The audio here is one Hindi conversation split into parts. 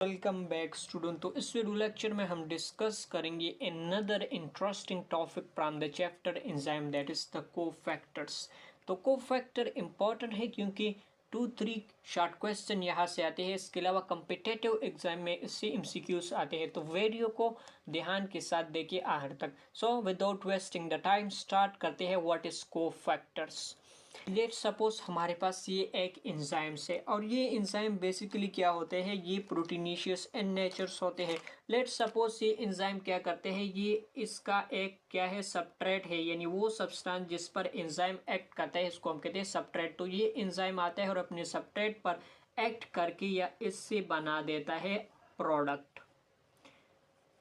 Welcome back student. तो इस वीडियो लेक्चर में हम डिस्कस करेंगे another interesting topic from the chapter enzyme that is the cofactors. तो कोफैक्टर इंपॉर्टेंट है क्योंकि 2-3 शॉर्ट क्वेश्चन यहाँ से आते हैं। इसके अलावा कम्पिटेटिव एग्जाम में इससे एमसीक्यूज आते हैं, तो वीडियो को ध्यान के साथ देखिए आखिर तक। So without wasting the time start करते हैं। What is cofactors. Let suppose हमारे पास ये एक एंजाइम्स है और ये एंजाइम बेसिकली क्या होते हैं, ये प्रोटीनिशियस इन नेचर्स होते हैं। लेट सपोज ये एंजाइम क्या करते हैं, ये इसका एक क्या है सबस्ट्रेट है, यानी वो सब्सटेंस जिस पर एंजाइम एक्ट करता है इसको हम कहते हैं सबस्ट्रेट। तो ये एंजाइम आता है और अपने सबस्ट्रेट पर एक्ट करके या इससे बना देता है प्रोडक्ट।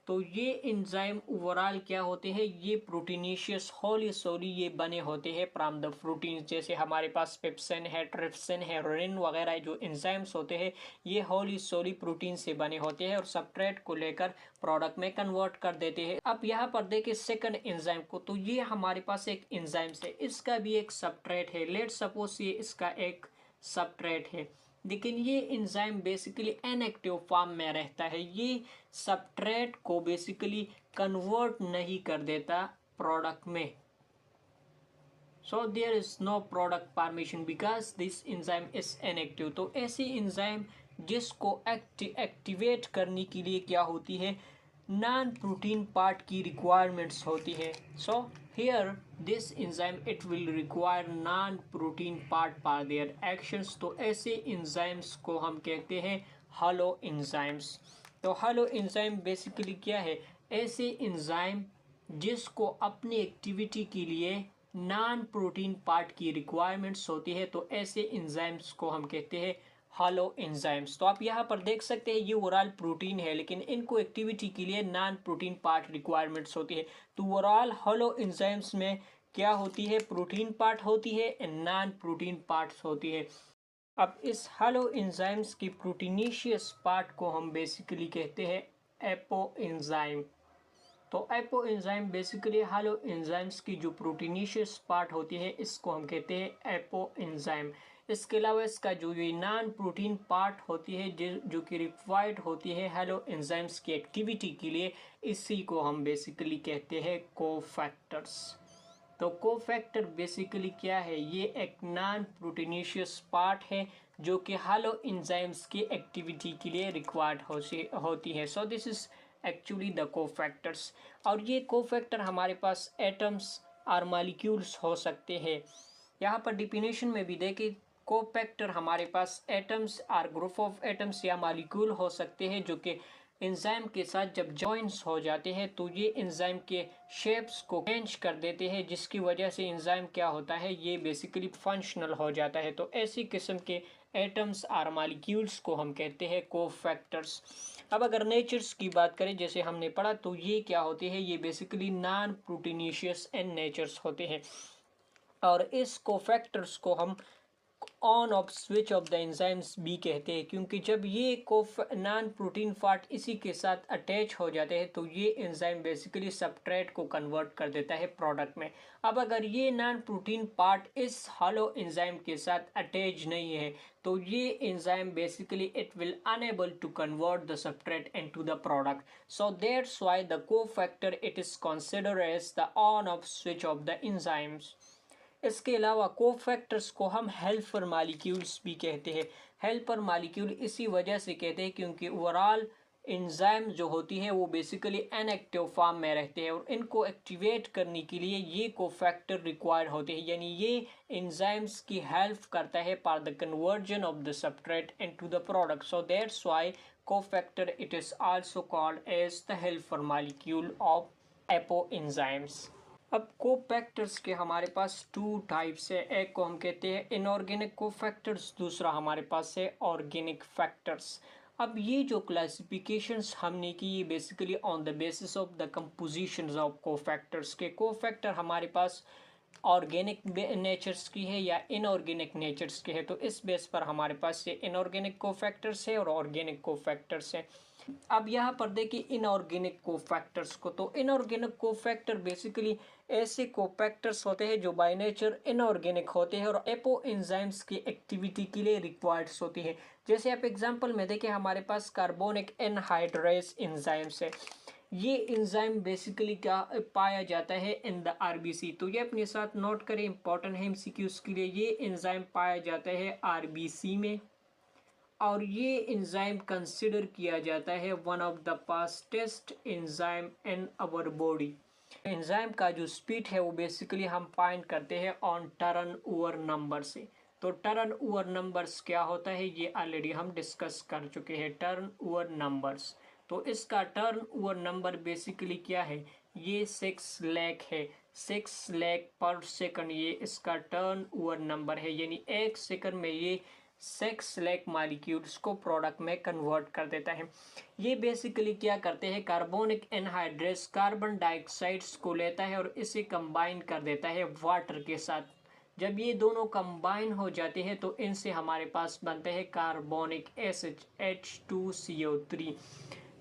तो ये एंजाइम ओवरऑल क्या होते हैं, ये प्रोटीनिशियस होली सोली ये बने होते हैं फ्रॉम द प्रोटीन। जैसे हमारे पास पेप्सिन है, ट्रिप्सिन है, रेनिन वगैरह जो एंजाइम्स होते हैं ये होली सोली प्रोटीन से बने होते हैं और सबस्ट्रेट को लेकर प्रोडक्ट में कन्वर्ट कर देते हैं। अब यहाँ पर देखें सेकंड एंजाइम को, तो ये हमारे पास एक एंजाइम्स है, इसका भी एक सबस्ट्रेट है। लेट सपोज ये इसका एक सबस्ट्रेट है, लेकिन ये एंजाइम बेसिकली इनएक्टिव फॉर्म में रहता है। ये सबस्ट्रेट को बेसिकली कन्वर्ट नहीं कर देता प्रोडक्ट में। So there is no product formation because this enzyme is inactive. तो ऐसी एंजाइम जिसको एक्टिवेट करने के लिए क्या होती है, नॉन प्रोटीन पार्ट की रिक्वायरमेंट्स होती है। So here this enzyme it will require non protein part for their actions. तो ऐसे एंजाइम्स को हम कहते हैं हलो एंजाइम्स। तो हलो एंजाइम बेसिकली क्या है, ऐसे एंजाइम जिसको अपनी एक्टिविटी के लिए नॉन प्रोटीन पार्ट की रिक्वायरमेंट्स होती है, तो ऐसे एंजाइम्स को हम कहते हैं हलो एंजाइम्स। तो आप यहाँ पर देख सकते हैं ये ओवरऑल प्रोटीन है, लेकिन इनको एक्टिविटी के लिए नॉन प्रोटीन पार्ट रिक्वायरमेंट्स होती है। तो ओवरऑल हलो एंजाइम्स में क्या होती है, प्रोटीन पार्ट होती है एंड नॉन प्रोटीन पार्ट्स होती है। अब इस हलो एंजाइम्स की प्रोटीनिशियस पार्ट को हम बेसिकली कहते हैं एपो एंजाइम। तो apo enzyme basically hello enzymes की जो प्रोटीनिशियस पार्ट होती है इसको हम कहते हैं एपो एंजाइम। इसके अलावा इसका जो ये नॉन प्रोटीन पार्ट होती है जो कि रिक्वायर्ड होती है हेलो एंजाइम्स की एक्टिविटी के लिए, इसी को हम बेसिकली कहते हैं कोफैक्टर्स। तो कोफैक्टर बेसिकली क्या है, ये एक नॉन प्रोटीनिशियस पार्ट है जो कि हेलो एंजाइम्स की एक्टिविटी के लिए रिक्वायर्ड होती है। So this is actually the cofactors. और ये कोफैक्टर हमारे पास एटम्स और मॉलिक्यूल्स हो सकते हैं। यहाँ पर डिफिनेशन में भी देखें, कोफैक्टर हमारे पास एटम्स और ग्रुप ऑफ एटम्स या मॉलिक्यूल हो सकते हैं जो कि एंजाइम के साथ जब जॉइंट्स हो जाते हैं तो ये एंजाइम के शेप्स को चेंज कर देते हैं, जिसकी वजह से एंजाइम क्या होता है, ये बेसिकली फंक्शनल हो जाता है। तो ऐसी किस्म के एटम्स और मॉलिक्यूल्स को हम कहते हैं कोफैक्टर्स। अब अगर नेचर्स की बात करें जैसे हमने पढ़ा, तो ये क्या होते हैं, ये basically non proteinaceous in nature's होते हैं। और इस कोफैक्टर्स को हम on off switch of the enzymes भी कहते हैं, क्योंकि जब ये नॉन प्रोटीन पार्ट इसी के साथ अटैच हो जाते हैं तो ये एंजाइम बेसिकली सबस्ट्रेट को कन्वर्ट कर देता है प्रोडक्ट में। अब अगर ये नॉन प्रोटीन पार्ट इस हलो एंजाइम के साथ अटैच नहीं है तो ये enzyme basically it will unable to convert the substrate into the product. So that's why the cofactor it is considered as the on off switch of the enzymes. इसके अलावा कोफैक्टर्स को हम हेल्पर मॉलिक्यूल्स भी कहते हैं। हेल्पर मॉलिक्यूल इसी वजह से कहते हैं क्योंकि ओवरऑल एंजाइम जो होती है वो बेसिकली इनएक्टिव फॉर्म में रहते हैं और इनको एक्टिवेट करने के लिए ये कोफैक्टर रिक्वायर होते हैं, यानी ये एंजाइम्स की हेल्प करता है for the conversion of the substrate into the product. So that's why cofactor it is also called as the helper molecule of apoenzymes. अब कोफैक्टर्स के हमारे पास 2 टाइप्स है, एक को हम कहते हैं इनऑर्गेनिक कोफैक्टर्स, दूसरा हमारे पास है ऑर्गेनिक फैक्टर्स। अब ये जो क्लासिफिकेशंस हमने की ये basically on the basis of the compositions of cofactors के। कोफैक्टर हमारे पास ऑर्गेनिक नेचर्स की है या इनऑर्गेनिक नेचर्स की है, तो इस बेस पर हमारे पास ये इनऑर्गेनिक कोफैक्टर्स है और ऑर्गेनिक कोफैक्टर्स हैं। अब यहाँ पर देखिए इनऑर्गेनिक कोफैक्टर्स को, तो इनऑर्गेनिक कोफैक्टर बेसिकली ऐसे कोफैक्टर्स होते हैं जो बाय नेचर इनऑर्गेनिक होते हैं और एपो एंजाइम्स की एक्टिविटी के लिए रिक्वायर्ड्स होती है। जैसे आप एग्जांपल में देखें, हमारे पास कार्बोनिक एनहाइड्रेस एंजाइम्स है। ये एंजाइम बेसिकली क्या पाया जाता है इन द आरबीसी, तो ये अपने साथ नोट करें, इंपॉर्टेंट है एमसीक्यूज के लिए। ये एंजाइम पाया जाता है आरबीसी में और ये एंजाइम कंसिडर किया जाता है one of the fastest enzyme in our body. Enzyme का जो स्पीड है वो बेसिकली हम फाइंड करते हैं ऑन टर्न ओवर नंबर से। तो टर्न ओवर नंबर्स क्या होता है ये ऑलरेडी हम डिस्कस कर चुके हैं, टर्न ओवर नंबर्स। तो इसका टर्न ओवर नंबर बेसिकली क्या है, ये 6 लाख है, 6 लाख पर सेकंड ये इसका टर्न ओवर नंबर है, यानी एक सेकंड में ये 6 लाख मालिक्यूल्स को प्रोडक्ट में कन्वर्ट कर देता है। ये बेसिकली क्या करते हैं, कार्बोनिक एनहाइड्रेस कार्बन डाइऑक्साइड्स को लेता है और इसे कंबाइन कर देता है वाटर के साथ। जब ये दोनों कंबाइन हो जाते हैं तो इनसे हमारे पास बनते हैं कार्बोनिक एसिड H2CO3।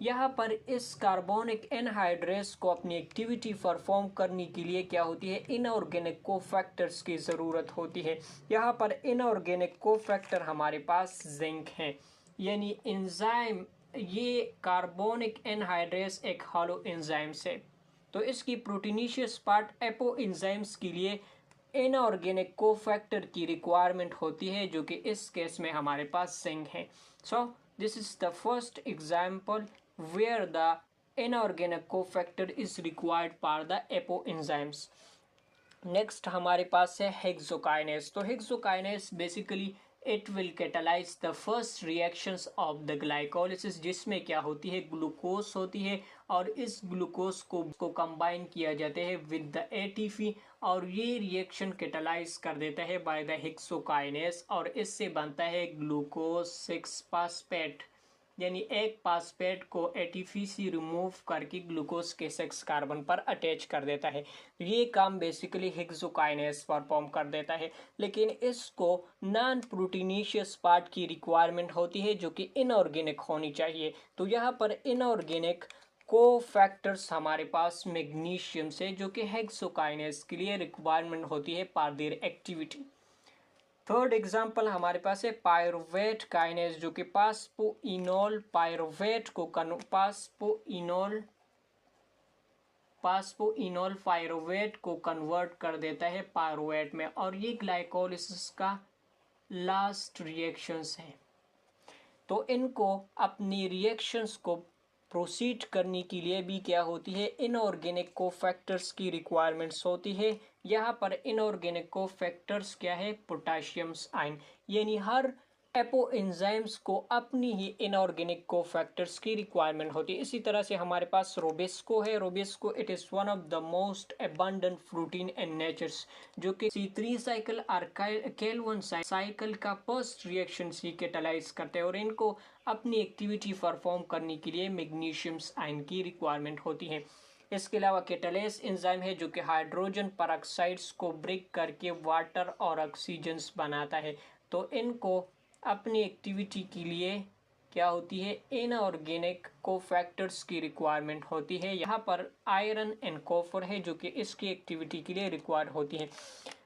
यहाँ पर इस कार्बोनिक एनहाइड्रेस को अपनी एक्टिविटी परफॉर्म करने के लिए क्या होती है, इनऑर्गेनिक कोफैक्टर्स की ज़रूरत होती है। यहाँ पर इनऑर्गेनिक कोफैक्टर हमारे पास जिंक है, यानी एंजाइम, ये कार्बोनिक एनहाइड्रेस एक हॉलो एंजाइम्स है, तो इसकी प्रोटीनीशियस पार्ट एपो एंजाइम्स के लिए इनऑर्गेनिक कोफैक्टर की रिक्वायरमेंट होती है, जो कि इस केस में हमारे पास जिंक है। So this is the first example where the inorganic cofactor is required for the apoenzymes. Next हमारे पास है हेक्सोकाइनेस। तो hexokinase basically it will catalyse the first reactions of the glycolysis, जिसमें क्या होती है, ग्लूकोज होती है और इस ग्लूकोज को कंबाइन किया जाता है विद द एटीपी और ये रिएक्शन कैटालाइज कर देता है बाय द हेक्सोकाइनेस और इससे बनता है ग्लूकोज 6 फास्फेट, यानी एक फास्फेट को एटीपी रिमूव करके ग्लूकोज के 6 कार्बन पर अटैच कर देता है। ये काम बेसिकली हेक्सोकाइनेस परफॉर्म कर देता है, लेकिन इसको नॉन प्रोटीनीशियस पार्ट की रिक्वायरमेंट होती है जो कि इनऑर्गेनिक होनी चाहिए। तो यहाँ पर इनऑर्गेनिक कोफैक्टर्स हमारे पास मैग्नीशियम से, जो कि हेक्सोकाइनेस के लिए रिक्वायरमेंट होती है for their activity. Third example हमारे पास है पायरुवेट काइनेज, जो कि पास्पोइनोल पायरुवेट को पास्पोइनोल पायरुवेट को कन्वर्ट कर देता है पायरुवेट में और ये ग्लाइकोलिसिस का लास्ट रिएक्शंस है। तो इनको अपनी रिएक्शंस को प्रोसीड करने के लिए भी क्या होती है, इनऑर्गेनिक कोफैक्टर्स की रिक्वायरमेंट्स होती है। यहाँ पर इनऑर्गेनिक कोफैक्टर्स क्या है, पोटेशियम आयन, यानी हर एपो एंजाइम्स को अपनी ही इनऑर्गेनिक कोफैक्टर्स की रिक्वायरमेंट होती है। इसी तरह से हमारे पास रोबेस्को है। Rubisco it is one of the most abundant protein in natures, जो कि C3 साइकिल और Kal-1 साइकिल का फर्स्ट रिएक्शन सी कैटालाइज करते हैं और इनको अपनी एक्टिविटी परफॉर्म करने के लिए मैग्नीशियम आयन की रिक्वायरमेंट होती है। इसके अलावा कैटालेस एंजाइम है जो कि हाइड्रोजन परऑक्साइड्स को ब्रेक करके वाटर और ऑक्सीजन्स बनाता है। तो इनको अपनी एक्टिविटी के लिए क्या होती है, इनऑर्गेनिक कोफैक्टर्स की रिक्वायरमेंट होती है। यहाँ पर आयरन एंड कॉपर है जो कि इसकी एक्टिविटी के लिए रिक्वायर्ड होती है।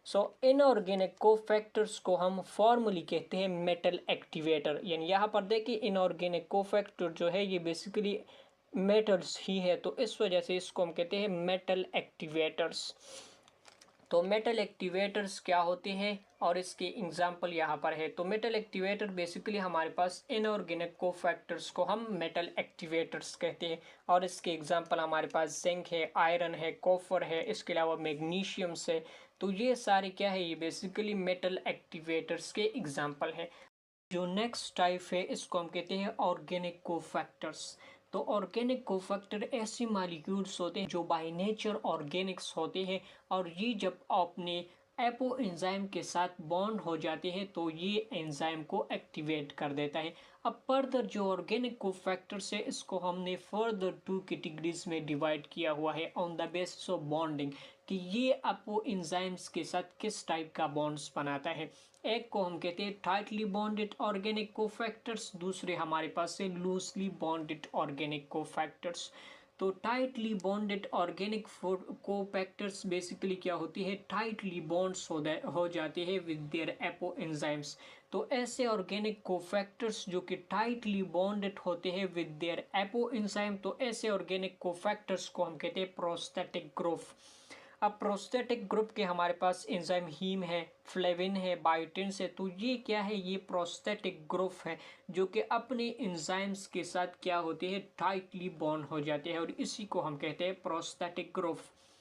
सो इनऑर्गेनिक कोफैक्टर्स को हम फॉर्मली कहते हैं मेटल एक्टिवेटर, यानी यहाँ पर देखिए इनऑर्गेनिक कोफैक्टर जो है ये बेसिकली मेटल्स ही है, तो इस वजह से इसको हम कहते हैं मेटल एक्टिवेटर्स। तो मेटल एक्टिवेटर्स क्या होते हैं और इसके एग्जाम्पल यहाँ पर है। तो मेटल एक्टिवेटर बेसिकली हमारे पास इनऑर्गेनिक कोफैक्टर्स को हम मेटल एक्टिवेटर्स कहते हैं और इसके एग्जाम्पल हमारे पास जिंक है, आयरन है, कॉपर है, इसके अलावा मैग्नीशियम है। तो ये सारे क्या है, ये बेसिकली मेटल एक्टिवेटर्स के एग्जाम्पल है। जो नेक्स्ट टाइप है इसको हम कहते हैं ऑर्गेनिक कोफैक्टर्स। तो ऑर्गेनिक कोफैक्टर ऐसे मॉलिक्यूल्स होते हैं जो बाय नेचर ऑर्गेनिक्स होते हैं और ये जब अपने एपो एंजाइम के साथ बॉन्ड हो जाते हैं तो ये एंजाइम को एक्टिवेट कर देता है। अब फर्दर जो ऑर्गेनिक कोफैक्टर्स है इसको हमने फर्दर 2 कैटेगरीज में डिवाइड किया हुआ है on the basis of bonding, कि ये एपो एंजाइम्स के साथ किस टाइप का बॉन्ड्स बनाता है। एक को हम कहते हैं टाइटली बॉन्डेड ऑर्गेनिक कोफैक्टर्स, दूसरे हमारे पास है लूजली बॉन्डेड ऑर्गेनिक कोफैक्टर्स। तो tightly bonded organic cofactors basically क्या होती है, टाइटली बॉन्ड्स हो जाते हैं विद देयर एपो एंजाइम्स। तो ऐसे ऑर्गेनिक कोफैक्टर्स जो कि टाइटली बॉन्डेड होते हैं विद देयर एपो एंजाइम, तो ऐसे ऑर्गेनिक कोफैक्टर्स को हम कहते हैं प्रोस्थेटिक ग्रुप। अब प्रोस्थेटिक ग्रुप के हमारे पास एंजाइम हीम है, फ्लेविन है, बायोटिन्स है। तो ये क्या है, ये प्रोस्थेटिक ग्रुप है जो कि अपने एंजाइम्स के साथ क्या होते हैं, टाइटली बॉन्ड हो जाते हैं और इसी को हम कहते हैं प्रोस्थेटिक ग्रुप।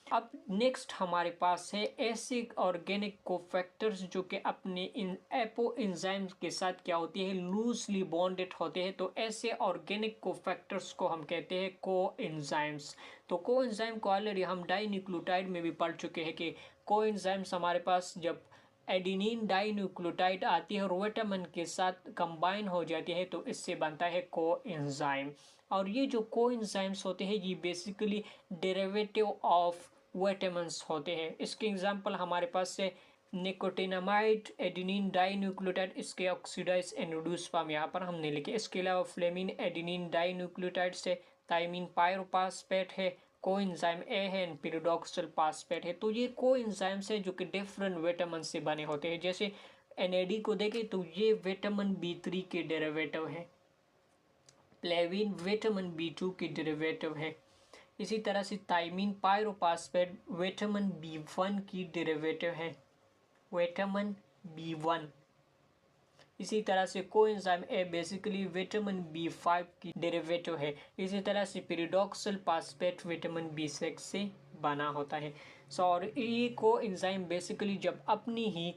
अब नेक्स्ट हमारे पास है ऐसे ऑर्गेनिक कोफैक्टर्स जो कि अपने इन एपो एंजाइम्स के साथ क्या होती है, लूजली बॉन्डेड होते हैं। तो ऐसे ऑर्गेनिक कोफैक्टर्स को हम कहते हैं को एंजाइम्स। तो को एंजाइम को ऑलरेडी हम डाइन्यूक्लियोटाइड में भी पढ़ चुके हैं कि को एंजाइम्स हमारे पास जब एडिनिन डाइन्यूक्लियोटाइड आती है और विटामिन के साथ कंबाइन हो जाती है तो इससे बनता है को एंजाइम। और ये जो को एंजाइम्स होते हैं ये बेसिकली डेरिवेटिव ऑफ विटामिन्स होते हैं। इसके एग्जांपल हमारे पास से निकोटिनामाइड, एडिनिन डाइन्यूक्लियोटाइड, इसके ऑक्सीडाइज एंड रिड्यूस फॉर्म यहाँ पर हमने लिखे। इसके अलावा फ्लेमिन एडिनिन डाइन्यूक्लियोटाइड से थायमिन पायरोफॉस्फेट है, कोएंजाइम ए है, पिरिडोक्सिल फॉस्फेट है। तो ये कोएंजाइम्स है जो कि डिफरेंट विटामिन से बने होते हैं। जैसे एनएडी को देखें तो ये विटामिन B3 के डेरिवेटिव है, प्लेविन विटामिन B2 की डेरिवेटिव है। इसी तरह से थायमिन पायरोफॉस्फेट विटामिन B1 की डेरिवेटिव है, विटामिन B1। इसी तरह से coenzyme A basically vitamin B5 की डेरिवेटिव है। इसी तरह से पिरिडोक्सिल फॉस्फेट विटामिन B6 से बना होता है। और ये कोएंजाइम बेसिकली जब अपनी ही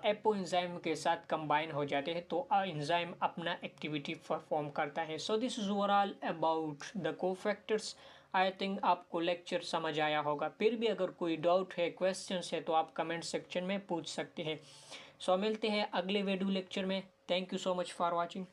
एपो एंजाइम के साथ कंबाइन हो जाते हैं तो एंजाइम अपना एक्टिविटी परफॉर्म करता है। So this is overall about the cofactors. I think आपको लेक्चर समझ आया होगा। फिर भी अगर कोई डाउट है, क्वेश्चंस है तो आप कमेंट सेक्शन में पूछ सकते हैं। सो मिलते हैं अगले वीडियो लेक्चर में। Thank you so much for watching.